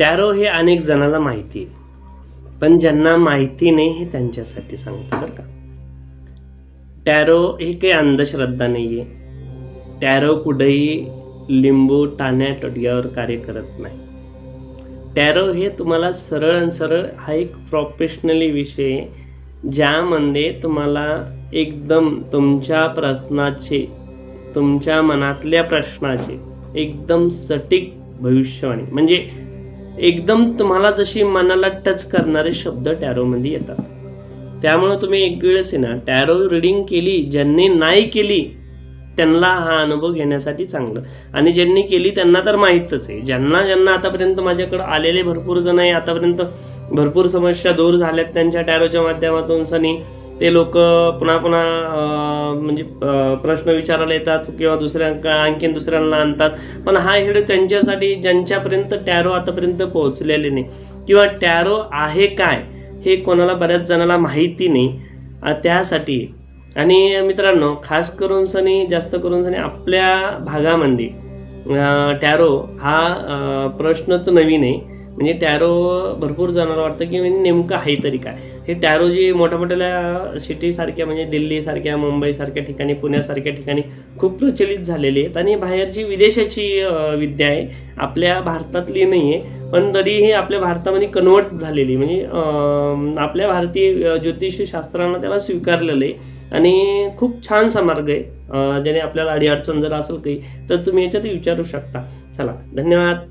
Tarot हे अनेक जणांना माहिती आहे, पण ज्यांना माहिती नाही हे त्यांच्यासाठी सांगतो बरं का. टॅरो ही काही अंधश्रद्धा नाही आहे. टॅरो कुठेही लिंबू टाण्या टोटक्यावर कार्य करत नाही. टॅरो हे तुम्हाला सरळ आणि सरळ हा एक प्रोफेशनली विषय आहे, ज्यामध्ये तुम्हाला एकदम तुमच्या प्रश्नाचे, तुमच्या मनातल्या प्रश्नाचे एकदम सटीक भविष्यवाणी, म्हणजे एकदम तुम्हाला जशी मनाला टच करणारे शब्द टॅरोमध्ये येतात. त्यामुळे तुम्ही एक वेळेस आहे ना टॅरो रिडिंग केली, ज्यांनी नाही केली त्यांना हा अनुभव घेण्यासाठी चांगलं, आणि ज्यांनी केली त्यांना तर माहीतच आहे. ज्यांना ज्यांना आतापर्यंत माझ्याकडे आलेले भरपूर जण आहे, आतापर्यंत भरपूर समस्या दूर झाल्यात त्यांच्या टॅरोच्या माध्यमातून. सनी ते लोक पुन्हा पुन्हा म्हणजे प्रश्न विचारायला येतात किंवा आणखीन दुसऱ्यांना आणतात. पण हा व्हिडिओ त्यांच्यासाठी ज्यांच्यापर्यंत टॅरो आतापर्यंत पोहोचलेले नाही, किंवा टॅरो आहे काय हे कोणाला बऱ्याच जणाला माहिती नाही, त्यासाठी. आणि मित्रांनो, खास करून जास्त करून आपल्या भागामध्ये टॅरो हा प्रश्नच नवीन आहे. म्हणजे टॅरो भरपूर जणांना वाटतं की नेमकं आहे तरी काय. हे टॅरो जी मोठ्या मोठ्या सिटीसारख्या म्हणजे दिल्लीसारख्या, मुंबईसारख्या ठिकाणी, पुण्यासारख्या ठिकाणी खूप प्रचलित झालेली आहेत, आणि बाहेरची विदेशाची विद्या आहे, आपल्या भारतातली नाही आहे. पण तरीही आपल्या भारतामध्ये कन्वर्ट झालेली, म्हणजे आपल्या भारतीय ज्योतिषशास्त्रांना त्याला स्वीकारलेलं आहे, आणि खूप छानसा मार्ग आहे. ज्याने आपल्याला अडीअडचण जर असेल काही तर तुम्ही याच्यात विचारू शकता. चला, धन्यवाद.